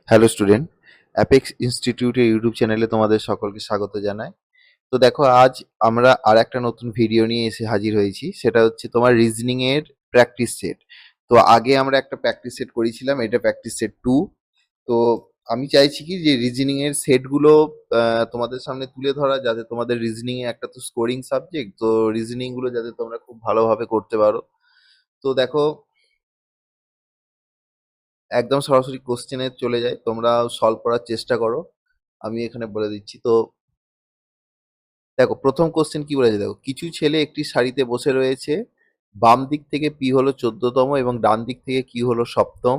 Hello student, apex ইনস্টিটিউটের YouTube চ্যানেলে তোমাদের সকলকে স্বাগত জানাই। তো দেখো, আজ আমরা আর একটা নতুন ভিডিও নিয়ে এসে হাজির হয়েছি। সেটা হচ্ছে তোমার রিজনিং এর প্র্যাকটিস সেট। তো আগে আমরা একটা প্র্যাকটিস সেট করেছিলাম, এটা প্র্যাকটিস সেট 2। তো আমি চাইছি কি যে রিজনিং এর সেটগুলো তোমাদের সামনে তুলে ধরা, যাতে তোমাদের রিজনিং এ একটা তো স্কোরিং সাবজেক্ট, তো রিজনিং গুলো যাতে তোমরা খুব ভালোভাবে করতে পারো। তো দেখো, একদম সরাসরি কোশ্চেনে চলে যায়, তোমরা সলভ করার চেষ্টা করো। আমি এখানে বলে দিচ্ছি। তো দেখো, প্রথম কোশ্চেন কি বলেছে, দেখো, কিছু ছেলে একটি সারিতে বসে রয়েছে। বাম দিক থেকে পি হলো 14তম এবং ডান দিক থেকে কিউ হলো সপ্তম।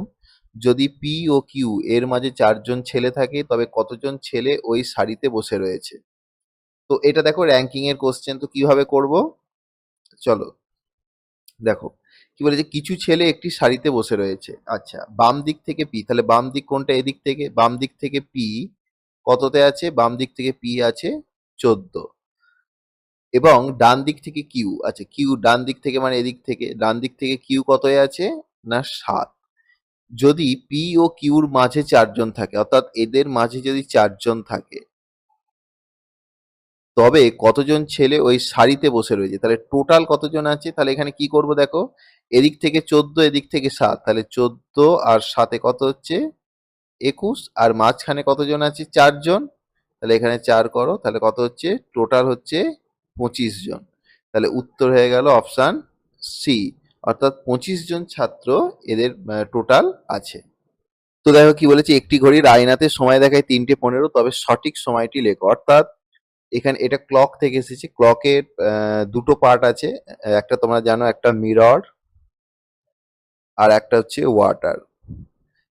যদি পি ও কিউ এর মাঝে 4জন ছেলে থাকে, তবে কতজন ছেলে ওই সারিতে বসে রয়েছে? তো এটা দেখো র্যাঙ্কিং এর কোশ্চেন। তো কিভাবে করব, চলো দেখো। কি বলেছে, কিছু ছেলে একটি সারিতে বসে রয়েছে। আচ্ছা, বাম দিক থেকে পি, তাহলে বাম দিক কোনটা? এদিক থেকে। বাম দিক থেকে পি কততে আছে? বাম দিক থেকে পি আছে 14। এবং ডান দিক থেকে কিউ, আচ্ছা কিউ ডান দিক থেকে মানে এদিক থেকে, ডান দিক থেকে কিউ কতই আছে? না 7। যদি পি ও কিউর মাঝে 4জন থাকে, অর্থাৎ এদের মাঝে যদি 4জন থাকে, তবে কতজন ছেলে ওই সারিতে বসে রয়েছে? তাহলে টোটাল কতজন আছে? তাহলে এখানে কি করব, দেখো, এদিক থেকে 14, এদিক থেকে 7, তাহলে 14 আর 7 কত হচ্ছে? 21। আর মাঝখানে কতজন আছে? 4জন। তাহলে এখানে 4 করো, তাহলে কত হচ্ছে? টোটাল হচ্ছে 25 জন। তাহলে উত্তর হয়ে গেল অপশান সি, অর্থাৎ 25 জন ছাত্র এদের টোটাল আছে। তো দেখো কি বলেছে, একটি ঘড়ির আয়নাতে সময় দেখায় 3:15, তবে সঠিক সময়টি লেখো। অর্থাৎ এখানে এটা ক্লক থেকে এসেছে। ক্লকের দুটো পার্ট আছে, একটা তোমরা জানো, একটা মিরর আর একটা হচ্ছে ওয়াটার।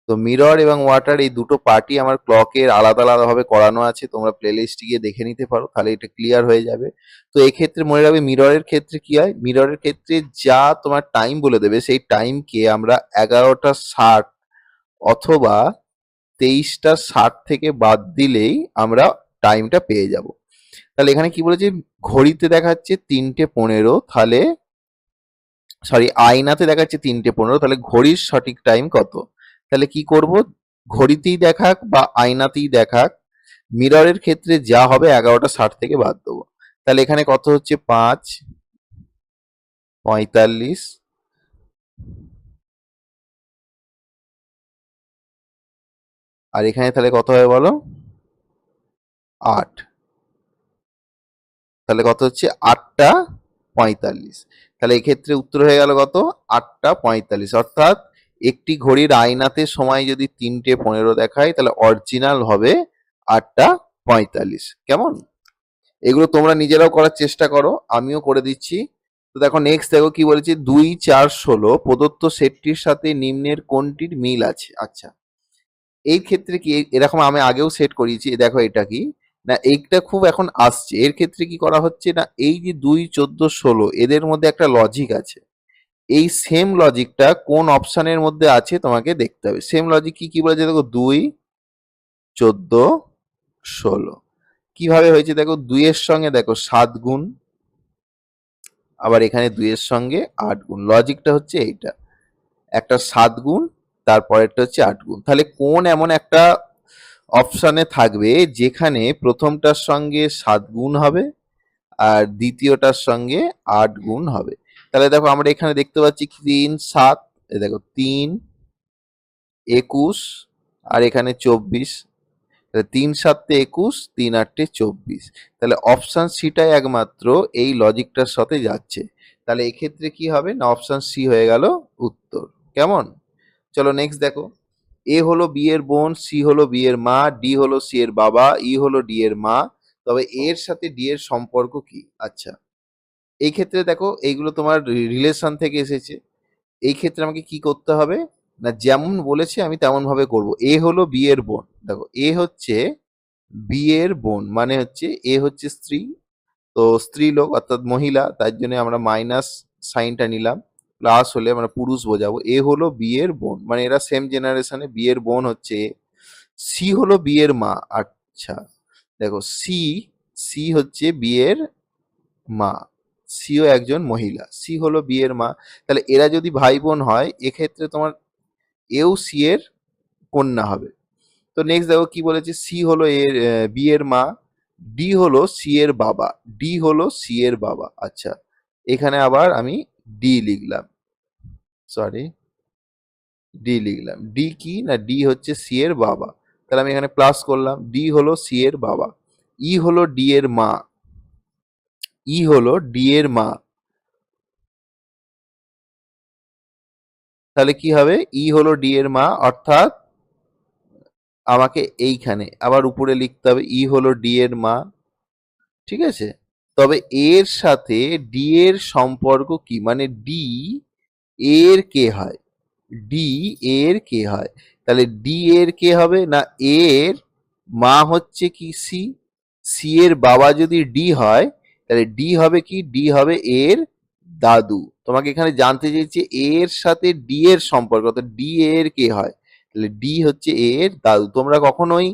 তো মিরর এবং ওয়াটার এই দুটো পার্টই আমার ক্লকের আলাদা আলাদা ভাবে করানো আছে। তোমরা প্লে লিস্টে গিয়ে দেখে নিতে পারো, তাহলে এটা ক্লিয়ার হয়ে যাবে। তো এক্ষেত্রে মনে রাখবে, মিররের ক্ষেত্রে কি হয়, মিররের ক্ষেত্রে যা তোমার টাইম বলে দেবে, সেই টাইমকে আমরা 11টা 60 অথবা 23টা 60 থেকে বাদ দিলেই আমরা টাইমটা পেয়ে যাব। তাহলে এখানে কি বলেছে, ঘড়িতে দেখাচ্ছে 3:15, তাহলে সরি আয়নাতে দেখাচ্ছে 3:15, তাহলে ঘড়ির সঠিক টাইম কত? তাহলে কি করব, ঘড়িতেই দেখাক বা আয়নাতেই দেখাক, মিররের ক্ষেত্রে যা হবে 11টা 60 থেকে বাদ দেবো। তাহলে এখানে কত হচ্ছে? 5:45। আর এখানে তাহলে কত হবে বলো? 8। তাহলে কত হচ্ছে? 8:45। তাহলে এক্ষেত্রে উত্তর হয়ে গেল কত? 8:45। অর্থাৎ একটি ঘড়ির আয়নাতে সময় যদি 3:15 দেখায়, তাহলে অরিজিনাল হবে 8:45। কেমন? এগুলো তোমরা নিজেরাও করার চেষ্টা করো, আমিও করে দিচ্ছি। তো দেখো নেক্সট, দেখো কি বলেছে, 2, 4, 16 প্রদত্ত সেটটির সাথে নিম্নের কোনটির মিল আছে? আচ্ছা, এই ক্ষেত্রে কি এরকম আমি আগেও সেট করিয়েছি। দেখো এটা কি, না এইটা খুব এখন আসছে। এর ক্ষেত্রে কি করা হচ্ছে, না এই যে 2, 14, 16 এদের মধ্যে একটা লজিক আছে। এই সেম লজিকটা কোন অপশনের মধ্যে আছে তোমাকে দেখতে হবে। সেম লজিক কি কি বলেছে, দেখো 2, 14, 16 কিভাবে হয়েছে, দেখো 2 এর সঙ্গে দেখো 7 গুণ, আবার এখানে 2 এর সঙ্গে 8 গুণ। লজিকটা হচ্ছে এইটা, একটা 7 গুণ, তারপরেরটা হচ্ছে 8 গুণ। তাহলে কোন এমন একটা অপশানে থাকবে যেখানে প্রথমটার সঙ্গে 7 গুণ হবে আর দ্বিতীয়টার সঙ্গে 8 গুণ হবে? তাহলে দেখো আমরা এখানে দেখতে পাচ্ছি 3, 7, দেখো 3, 21 আর এখানে 24। তাহলে 3, 7, 21, 3, 8, 24। তাহলে অপশন সিটাই একমাত্র এই লজিকটার সাথে যাচ্ছে। তাহলে এক্ষেত্রে কি হবে, না অপশন সি হয়ে গেল উত্তর। কেমন? চলো নেক্সট দেখো, এ হলো বি এর বোন, সি হলো বি এর মা, ডি হলো সি এর বাবা, ই হলো ডি এর মা, তবে এর সাথে ডি এর সম্পর্ক কি? আচ্ছা, এই ক্ষেত্রে দেখো এইগুলো তোমার রিলেশন থেকে এসেছে। এই ক্ষেত্রে আমাকে কি করতে হবে, না যেমন বলেছে আমি তেমন ভাবে করব। এ হলো বি এর বোন, দেখো এ হচ্ছে বি এর বোন, মানে হচ্ছে এ হচ্ছে স্ত্রী, তো স্ত্রী লোক অর্থাৎ মহিলা, তার জন্য আমরা মাইনাস সাইনটা নিলাম। প্লাস হলে আমরা পুরুষ বোঝাবো। এ হলো বি এর বোন, মানে এরা সেম জেনারেশনে, বি এর বোন হচ্ছে এ। সি হলো বি এর মা। আচ্ছা, দেখো সি, সি হচ্ছে বি এর মা, সিও একজন মহিলা, সি হলো বি এর মা। তাহলে এরা যদি ভাই বোন হয়, এক্ষেত্রে তোমার এও সি এর কন্যা হবে। তো নেক্সট দেখো কি বলেছে, সি হলো এর বি এর মা, ডি হলো সি এর বাবা, ডি হলো সি এর বাবা। আচ্ছা, এখানে আবার আমি ডি লিখলাম, সরি ডি লিখলাম। ডি কি না, ডি হচ্ছে সি এর বাবা, তাহলে আমি এখানে প্লাস করলাম, ডি হলো সি এর বাবা। ই হলো ডি এর মা, ই হলো ডি এর মা, তাহলে কি হবে, ই হলো ডি এর মা, অর্থাৎ আমাকে এইখানে আবার উপরে লিখতে হবে ই হলো ডি এর মা, ঠিক আছে। তবে এর সাথে ডি এর সম্পর্ক কি, মানে ডি এর কে হয়, ডি এর কে হয়, তাহলে ডি এর কে হবে না, এর মা হচ্ছে কি সি, সি এর বাবা যদি ডি হয় তাহলে ডি হবে কি, ডি হবে এর দাদু। তোমাকে এখানে জানতে চেয়েছে এর সাথে ডি এর সম্পর্ক, তো ডি এর কে হয়, তাহলে ডি হচ্ছে এর দাদু। তোমরা কখনোই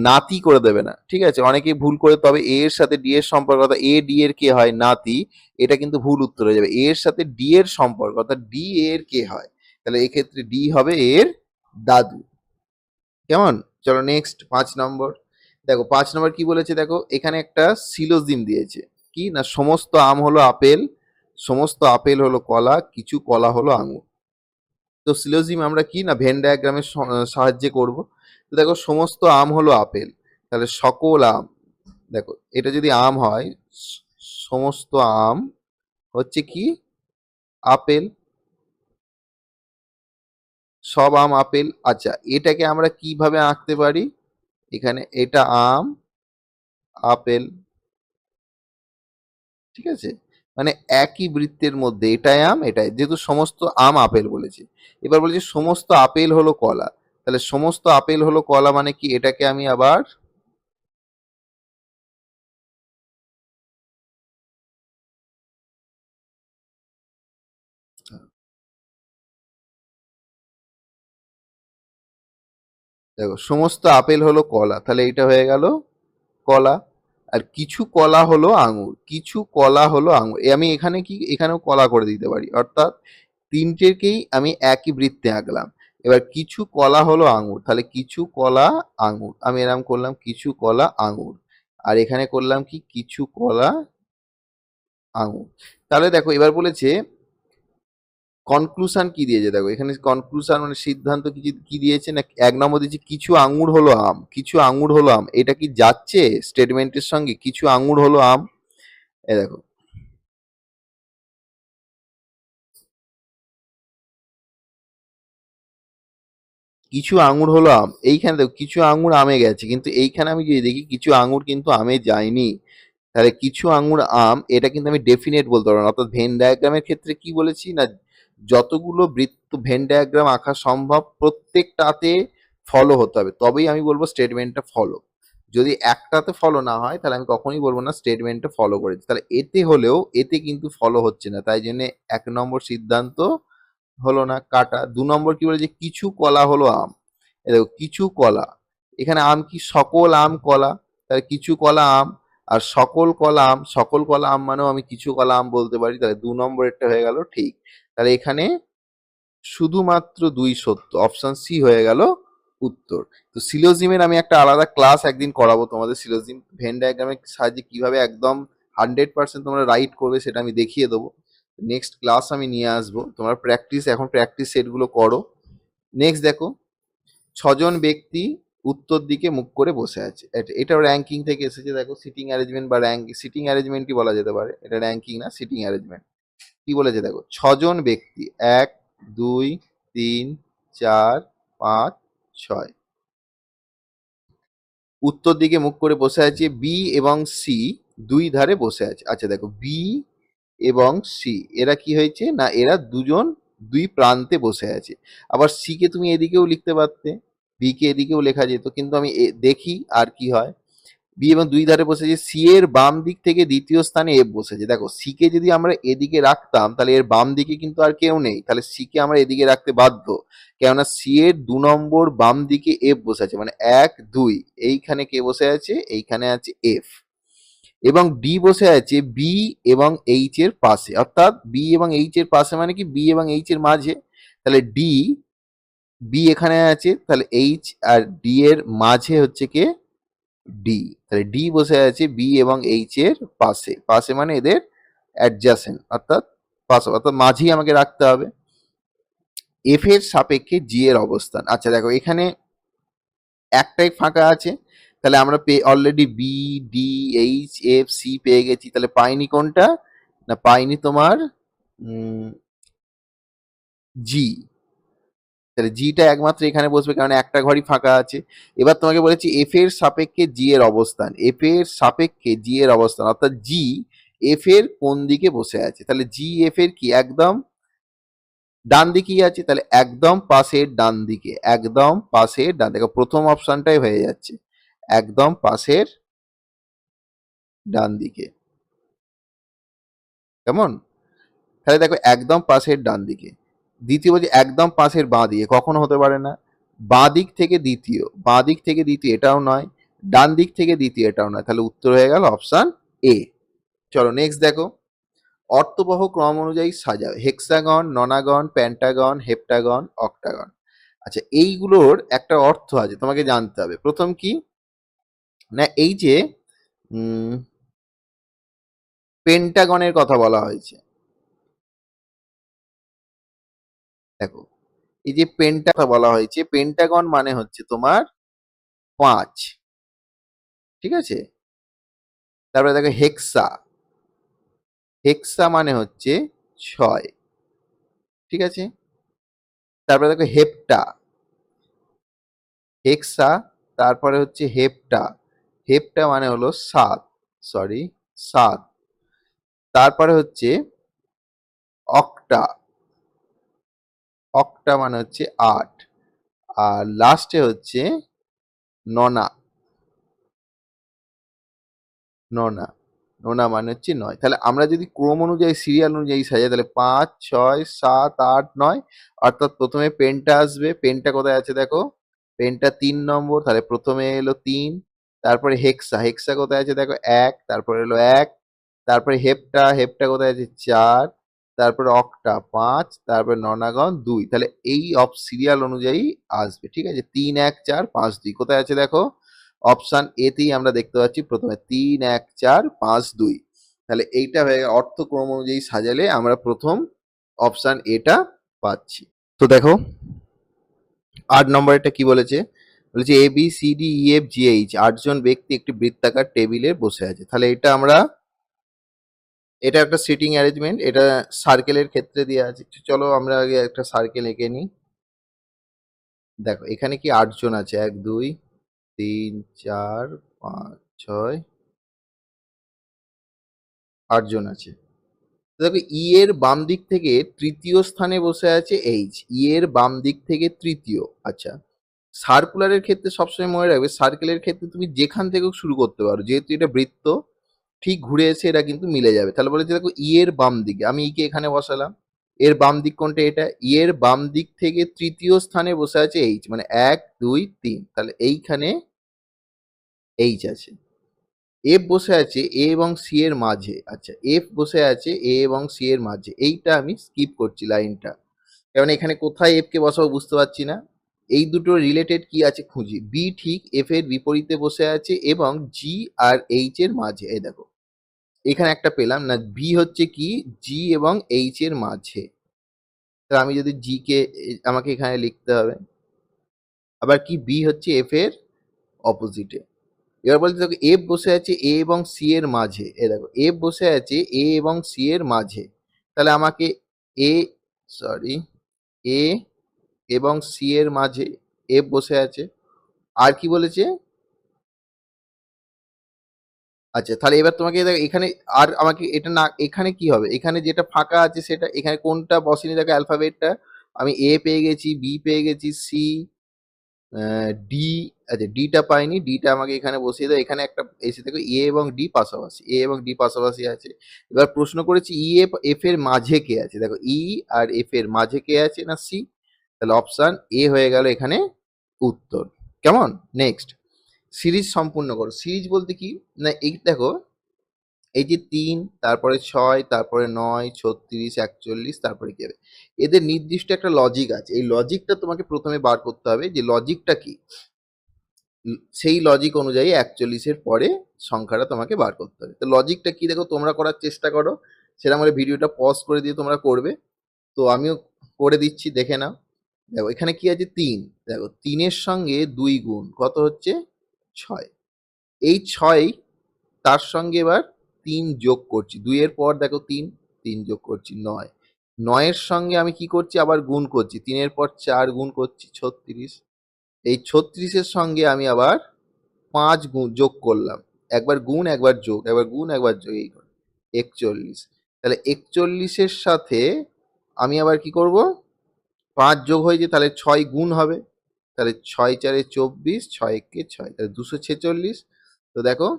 নাতি করে দেবে না, ঠিক আছে, অনেকেই ভুল করে, তবে এ এর সাথে ডি এর সম্পর্ক অর্থাৎ এ ডি এর কে হয় নাতি, এটা কিন্তু ভুল উত্তর হয়ে যাবে। এ এর সাথে ডি এর সম্পর্ক অর্থাৎ ডি এর কে হয়, তাহলে এক্ষেত্রে ডি হবে এর দাদু। কেমন? চলো নেক্সট 5 নম্বর। দেখো 5 নম্বর কি বলেছে, দেখো এখানে একটা সিলোজিম দিয়েছে, কি না, সমস্ত আম হলো আপেল, সমস্ত আপেল হলো কলা, কিছু কলা হলো আঙুর। তো সিলোজিম আমরা কি না ভেন ডায়াগ্রামের সাহায্যে করব। তো দেখো সমস্ত আম হলো আপেল, তাহলে সকল আম, দেখো এটা যদি আম হয়, সমস্ত আম হচ্ছে কি আপেল, সব আম আপেল। আচ্ছা, এটাকে আমরা কিভাবে আঁকতে পারি, এখানে এটা আম আপেল, ঠিক আছে, মানে একই বৃত্তের মধ্যে এটাই আম এটাই, যেহেতু সমস্ত আম আপেল বলেছে। এবার বলেছে সমস্ত আপেল হলো কলা, তাহলে সমস্ত আপেল হলো কলা মানে কি, এটাকে আমি আবার দেখো সমস্ত আপেল হলো কলা, তাহলে এটা হয়ে গেল কলা। আর কিছু কলা হলো আঙুর, কিছু কলা হলো আঙুর, আমি এখানে কি এখানেও কলা করে দিতে পারি, অর্থাৎ তিনটেকেই আমি একই বৃত্তে আঁকলাম। এবার কিছু কলা হলো আঙুর, তাহলে কিছু কলা আঙুর, আমি এরকম করলাম কিছু কলা আঙুর, আর এখানে করলাম কি কিছু কলা আঙুর। তাহলে দেখো এবার বলেছে কনক্লুশন কি দিয়েছে, দেখো এখানে কনক্লুশন মানে সিদ্ধান্ত কি কি দিয়েছে না, 1 নম্বর দিয়েছে কিছু আঙুর হলো আম, কিছু আঙুর হলো আম, এটা কি যাচ্ছে স্টেটমেন্টের সঙ্গে, কিছু আঙুর হলো আম। এই দেখো কিছু আঙুর হলো আম, এইখানে দেখো কিছু আঙুর আমে গেছে, কিন্তু এইখানে আমি যদি দেখি কিছু আঙুর কিন্তু আমে যায়নি, তাহলে কিছু আঙুর আম এটা কিন্তু আমি ডেফিনেট বলতে পারবো না। অর্থাৎ ভেন ডায়াগ্রামের ক্ষেত্রে কি বলেছি না, যতগুলো বৃত্ত ভেন ডায়াগ্রাম আঁকা সম্ভব প্রত্যেকটাতে ফলো হতে হবে, তবেই আমি বলবো স্টেটমেন্টটা ফলো। যদি একটাতে ফলো না হয় তাহলে আমি কখনোই বলবো না স্টেটমেন্টটা ফলো করেছি, তাহলে এতে হলেও এতে কিন্তু ফলো হচ্ছে না, তাই জন্য 1 নম্বর সিদ্ধান্ত হলো না, কাটা। 2 নম্বর কি বলেছে, কিছু কলা হলো আম, এই দেখো কিছু কলা, এখানে আম কি সকল আম কলা, তাহলে কিছু কলা আম, আর সকল কলা আম, সকল কলা আম মানেও আমি কিছু কলা আম বলতে পারি, তাহলে 2 নম্বরেরটা হয়ে গেল ঠিক। তাহলে এখানে শুধুমাত্র 2 সত্য, অপশন সি হয়ে গেল উত্তর। তো সিলোজিমের আমি একটা আলাদা ক্লাস একদিন করাবো তোমাদের, সিলোজিম ভেন ডায়াগ্রামের সাহায্যে কিভাবে একদম 100% তোমরা রাইট করবে সেটা আমি দেখিয়ে দেবো। নেক্সট ক্লাস আমি নিয়ে আসবো, তোমরা প্র্যাকটিস এখন প্র্যাকটিস সেটগুলো করো। নেক্সট দেখো 6 জন ব্যক্তি উত্তর দিকে মুখ করে বসে আছে, এটাও র্যাঙ্কিং থেকে এসেছে, দেখো সিটিং অ্যারেঞ্জমেন্ট বা র্যাঙ্ক, সিটিং অ্যারেঞ্জমেন্টই বলা যেতে পারে, এটা র্যাঙ্কিং না সিটিং অ্যারেঞ্জমেন্ট। কি বলেছে দেখো 6 জন ব্যক্তি 1 2 3 4 5 6 উত্তর দিকে মুখ করে বসে আছে, বি এবং সি দুই ধারে বসে আছে। আচ্ছা দেখো বি এবং সি এরা কি হয়েছে না, এরা দুজন দুই প্রান্তে বসে আছে। আবার সি কে তুমি এদিকেও লিখতে পারতে, বি কে এদিকেও লেখা যেত, কিন্তু আমি দেখি আর কি হয়। বি এবং দুই ধারে বসেছে, সি এর বাম দিক থেকে দ্বিতীয় স্থানে এফ বসেছে। দেখো সি কে যদি আমরা এদিকে রাখতাম তাহলে এর বাম দিকে কিন্তু আর কেউ নেই, তাহলে সি কে আমরা এদিকে রাখতে বাধ্য, কেননা সি এর 2 নম্বর বাম দিকে এফ বসে আছে, মানে 1 2, এইখানে কে বসে আছে, এইখানে আছে এফ। এবং ডি বসে আছে বি এবং এইচ এর পাশে, অর্থাৎ বি এবং এইচ এর পাশে মানে কি বি এবং এইচ এর মাঝে, তাহলে ডি বি এখানে আছে, তাহলে এইচ আর ডি এর মাঝে হচ্ছে কে ডি, তাহলে ডি বসে আছে বি এবং এইচ এর পাশে, পাশে মানে এদের অ্যাডজাসেন্ট, অর্থাৎ পাশে, অর্থাৎ মাঝেই আমাকে রাখতে হবে। এফ এর সাপেক্ষে জি এর অবস্থান। আচ্ছা দেখো এখানে একটাই ফাঁকা আছে, তাহলে আমরা already b, d, h, f, c পেয়ে গেছি, তাহলে পাইনি কোনটা না, পাইনি তোমার জি। তাহলে জিটা একমাত্র এখানে বসবে কারণ একটা ঘরই ফাঁকা আছে। এবার তোমাকে বলেছি এফ এর সাপেক্ষে জি এর অবস্থান, এফ এর সাপেক্ষে জি এর অবস্থান অর্থাৎ জি এফ এর কোন দিকে বসে আছে, তাহলে জি এফ এর কি একদম ডান দিকেই আছে, তাহলে একদম পাশের ডান দিকে, একদম পাশের ডান দিকে, প্রথম অপশনটাই হয়ে যাচ্ছে একদম পাশের ডান দিকে। কেমন? তাহলে দেখো একদম পাশের ডান দিকে। দ্বিতীয় বলছি একদম পাশের বাঁ দিকে, কখনো হতে পারে না। বাঁ দিক থেকে দ্বিতীয়, বাঁ দিক থেকে দ্বিতীয় এটাও নয়, ডান দিক থেকে দ্বিতীয় এটাও নয়, তাহলে উত্তর হয়ে গেল অপশন এ। চলো নেক্সট দেখো, অর্থবহ ক্রম অনুযায়ী সাজাও, হেক্সাগন, ননাগন, প্যান্টাগন, হেপ্টাগন, অক্টাগন। আচ্ছা এইগুলোর একটা অর্থ আছে, তোমাকে জানতে হবে। প্রথম কি না, এই যে পেন্টাগনের কথা বলা হয়েছে, দেখো এই যে পেন্টা বলা হয়েছে, পেন্টাগন মানে হচ্ছে তোমার 5, ঠিক আছে। তারপরে দেখো হেক্সা, হেক্সা মানে হচ্ছে 6, ঠিক আছে। তারপরে দেখো হেপ্টা, হেক্সা, তারপরে হচ্ছে হেপ্টা, হেপ্টা মানে হলো 7, সরি 7। তারপরে হচ্ছে অক্টা, অক্টা মানে হচ্ছে 8, আর লাস্টে হচ্ছে ননা, ননা, নোনা মানে হচ্ছে 9। তাহলে আমরা যদি ক্রম অনুযায়ী সিরিয়াল অনুযায়ী সাজাই তাহলে 5, 6, 7, 8, 9, অর্থাৎ প্রথমে পেনটা আসবে। পেনটা কোথায় আছে দেখো, পেনটা 3 নম্বর, তাহলে প্রথমে এলো 3। তারপরে হেক্সা, হেক্সা কোথায় আছে দেখো 1, তারপরে এলো 1। তারপরে হেপ্টা, হেপ্টা কোথায় আছে 4। তারপরে অক্টা 5, তারপরে ননাগণ 2। তাহলে এই অফ সিরিয়াল অনুযায়ী আসবে, ঠিক আছে। 3, 1, 4, 5, 2 কোথায় আছে দেখো, অপশন এতেই আমরা দেখতে পাচ্ছি প্রথমে 3, 1, 4, 5, 2। তাহলে এইটা হয়ে গেল অর্থক্রম অনুযায়ী সাজালে আমরা প্রথম অপশন এটা পাচ্ছি। তো দেখো 8 নম্বর এটা কি বলেছে, বলেছে A B C D E F G H 8 জন ব্যক্তি একটি বৃত্তাকার টেবিলে বসে আছে। তাহলে এটা আমরা, এটা একটা সিটিং অ্যারেঞ্জমেন্ট, এটা সার্কেলের ক্ষেত্রে দেওয়া আছে। চলো আমরা আগে একটা সার্কেল এঁকে নিই। দেখো এখানে কি 8 জন আছে, 1, 2, 3, 4, 5, 6, 8 জন আছে। দেখো ই এর বাম দিক থেকে তৃতীয় স্থানে বসে আছে এইচ, ই এর বাম দিক থেকে তৃতীয়। আচ্ছা সার্কুলারের ক্ষেত্রে সবসময় মনে রাখবে, সার্কেলের ক্ষেত্রে তুমি যেখান থেকেও শুরু করতে পারো, যেহেতু এটা বৃত্ত ঠিক ঘুরে এসে এটা কিন্তু মিলে যাবে। তাহলে বলেছে দেখো ই এর বাম দিকে, আমি ই কে এখানে বসালাম, এর বাম দিক কোনটা এটা, ই এর বাম দিক থেকে তৃতীয় স্থানে বসে আছে এইচ, মানে 1, 2, 3, তাহলে এইখানে এইচ আছে। এফ বসে আছে এ এবং সি এর মাঝে, আচ্ছা এফ বসে আছে এ এবং সি এর মাঝে, এইটা আমি স্কিপ করছি লাইনটা, কারণ এখানে কোথায় এফ কে বসাবো বুঝতে পারছি না। এই দুটো রিলেটেড কি আছে খুঁজি, বি ঠিক এফ এর বিপরীতে বসে আছে এবং জি আর এইচ এর মাঝে, এই দেখো এখানে একটা পেলাম না, বি হচ্ছে কি জি এবং এইচ এর মাঝে, তো আমি যদি জি কে আমাকে এখানে লিখতে হবে, আবার কি বি হচ্ছে এফ এর অপোজিটে। এবার বলতে দেখো এফ বসে আছে এ এবং সি এর মাঝে, এ দেখো এফ বসে আছে এ এবং সি এর মাঝে, তাহলে আমাকে এ, সরি এ এবং সি এর মাঝে এফ বসে আছে। আর কি বলেছে, আচ্ছা তাহলে এবার তোমাকে দেখো এখানে আর আমাকে এটা না, এখানে কি হবে, এখানে যেটা ফাঁকা আছে সেটা, এখানে কোনটা বসেনি দেখো অ্যালফাবেটটা, আমি এ পেয়ে গেছি, বি পেয়ে গেছি, সি, ডি, আচ্ছা ডিটা পাইনি, ডিটা আমাকে এখানে বসিয়ে দাও। এখানে একটা এসে দেখো এ এবং ডি পাশাপাশি, এ এবং ডি পাশাপাশি আছে। এবার প্রশ্ন করেছি ই এফ এফ এর মাঝে কে আছে, দেখো ই আর এফ এর মাঝে কে আছে না সি, তাহলে অপশন এ হয়ে গেল এখানে উত্তর। কেমন? নেক্সট সিরিজ সম্পূর্ণ করো। সিরিজ বলতে কি না, এই দেখো এই যে 3, তারপরে 6, তারপরে 9, 36, 41, তারপরে কি হবে? এদের নির্দিষ্ট একটা লজিক আছে। এই লজিকটা তোমাকে প্রথমে বার করতে হবে যে লজিকটা কি? সেই লজিক অনুযায়ী 41 এর পরে সংখ্যাটা তোমাকে বার করতে হবে। তো লজিকটা কি দেখো, তোমরা করার চেষ্টা করো। সেরকম হলে ভিডিওটা পজ করে দিয়ে তোমরা করবে। তো আমিও করে দিচ্ছি, দেখে নাও। দেখো এখানে কি আছে? 3। দেখো 3 এর সঙ্গে 2 গুণ কত হচ্ছে? 6। এই 6 তার সঙ্গে এবার 3 যোগ করছি। 2 এর পর দেখো 3, 3 যোগ করছি 9। 9 এর সঙ্গে আমি কি করছি? আবার গুণ করছি। 3 এর পর 4 গুণ করছি 36। এই 36 এর সঙ্গে আমি আবার 5 গুণ যোগ করলাম। একবার গুণ, একবার যোগ, একবার গুণ, একবার যোগ, এই 41। তাহলে 41 এর সাথে আমি আবার কি করব? 5 যোগ হয়েছে, তাহলে 6 গুণ হবে। তাহলে 6 4 24, 6 1 6, তাহলে 246। তো দেখো,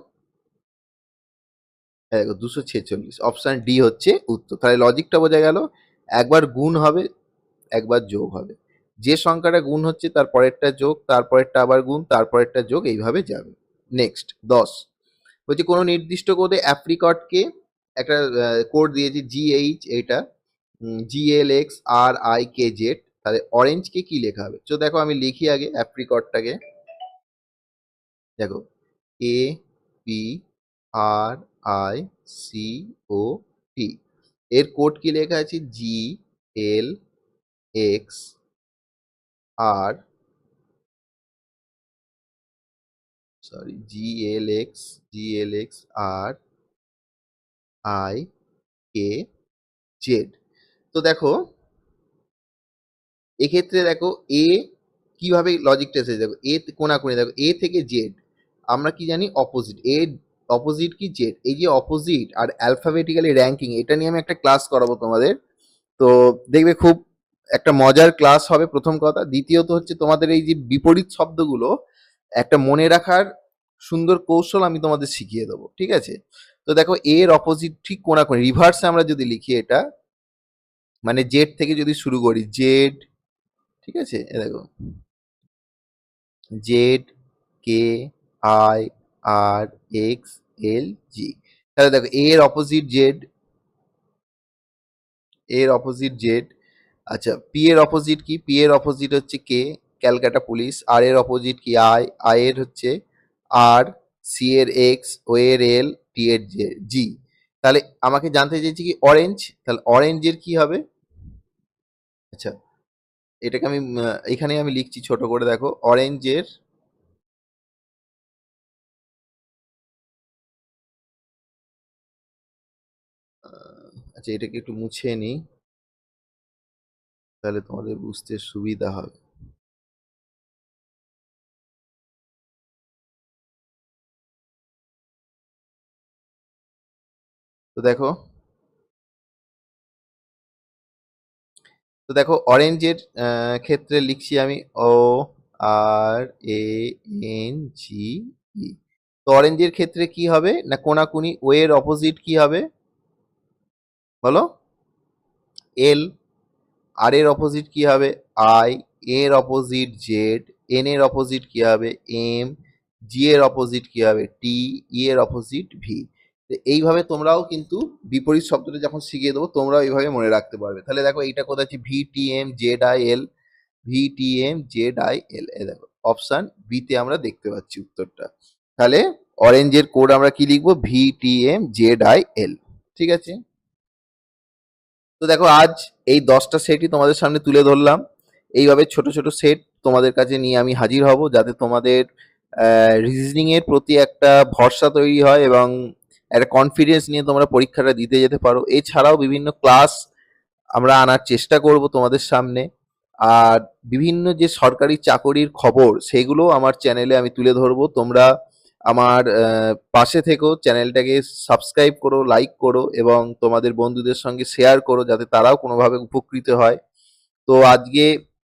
দেখো 246, অপশন ডি হচ্ছে উত্তর। তাহলে লজিকটা বোঝা গেল। একবার গুণ হবে, একবার যোগ হবে। যে সংখ্যাটা গুণ হচ্ছে তার পরেরটা যোগ, তারপরেরটা আবার গুণ, তারপরেরটা যোগ, এইভাবে যাবে। নেক্সট 10 বলছে কোনো নির্দিষ্ট কোডে অ্যাপ্রিকটকে একটা কোড দিয়েছে GH, এটা GLXRIKZ। তাহলে অরেঞ্জকে কি লেখা হবে? তো দেখো আমি লিখি আগে অ্যাপ্রিকটটাকে। দেখো APRICOT, এর কোড কি লেখা আছে? GLXR, sorry GLXRIKZ। তো দেখো এক্ষেত্রে দেখো এ কিভাবে লজিকটা এসেছে, দেখো এ কোনাকুনি, দেখো এ থেকে জেড আমরা কি জানি? অপোজিট। এ অপোজিট কি? জেড। এই যে অপোজিট আর অ্যালফাবেটিক্যালি র্যাঙ্কিং, এটা নিয়ে আমি একটা ক্লাস করাবো তোমাদের। তো দেখবে খুব একটা মজার ক্লাস হবে, প্রথম কথা। দ্বিতীয়ত হচ্ছে তোমাদের এই যে বিপরীত শব্দগুলো একটা মনে রাখার সুন্দর কৌশল আমি তোমাদের শিখিয়ে দেবো, ঠিক আছে? তো দেখো এর অপোজিট ঠিক কোনাকুনি, রিভার্সে আমরা যদি লিখি এটা, মানে জেড থেকে যদি শুরু করি, জেড, ঠিক আছে? এ দেখো ZKIRXLG। তাহলে দেখো এর অপোজিট জেড, এর অপোজিট জেড। আচ্ছা, পি এর অপোজিট কি? পি এর অপোজিট হচ্ছে কে, ক্যালকাটা পুলিশ। আর এর অপোজিট কি? আই। আই এর হচ্ছে আর। সি এর এক্স, ও এর এল, টি এর জি। তাহলে আমাকে জানতে চাইছি কি? অরেঞ্জ। তাহলে অরেঞ্জের কি হবে? আচ্ছা, এটাকে আমি এখানে আমি লিখছি ছোট করে, দেখো অরেঞ্জের, আচ্ছা এটাকে একটু মুছে নিই, তাহলে তোমাদের বুঝতে সুবিধা হবে। তো দেখো, তো দেখো অরেঞ্জের ক্ষেত্রে লিখছি আমি ORANGE। তো অরেঞ্জের ক্ষেত্রে কি হবে না? কোনাকুনি। ও এর অপোজিট কি হবে বলো? এল। আর এর অপোজিট কি হবে? আই। এর অপোজিট জেড। এন এর অপোজিট কি হবে? এম। জি এর অপোজিট কি হবে? টি। ই এর অপোজিট ভি। এইভাবে তোমরাও কিন্তু বিপরীত শব্দটা যখন শিখিয়ে দেবো তোমরাও এইভাবে মনে রাখতে পারবে। তাহলে দেখো এইটা কোথায় আছে? VTM ZIL, VTM ZIL, এ দেখো অপশন বি তে আমরা দেখতে পাচ্ছি উত্তরটা। তাহলে অরেঞ্জের কোড আমরা কি লিখবো? VTM ZIL, ঠিক আছে? তো দেখো আজ এই 10টা সেটই তোমাদের সামনে তুলে ধরলাম। এইভাবে ছোট ছোট সেট তোমাদের কাছে নিয়ে আমি হাজির হব, যাতে তোমাদের রিজনিং এর প্রতি একটা ভরসা তৈরি হয় এবং একটা কনফিডেন্স নিয়ে তোমরা পরীক্ষাটা দিতে যেতে পারো। এছাড়াও বিভিন্ন ক্লাস আমরা আনার চেষ্টা করব তোমাদের সামনে। আর বিভিন্ন যে সরকারি চাকরির খবর সেগুলো আমার চ্যানেলে আমি তুলে ধরবো। তোমরা আমার পাশে থেকো, চ্যানেলটাকে সাবস্ক্রাইব করো, লাইক করো এবং তোমাদের বন্ধুদের সঙ্গে শেয়ার করো, যাতে তারাও কোনোভাবে উপকৃত হয়। তো আজকে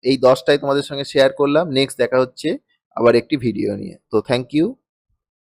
এই 10টাই তোমাদের সঙ্গে শেয়ার করলাম। নেক্সট দেখা হচ্ছে আবার একটি ভিডিও নিয়ে। তো থ্যাংক ইউ।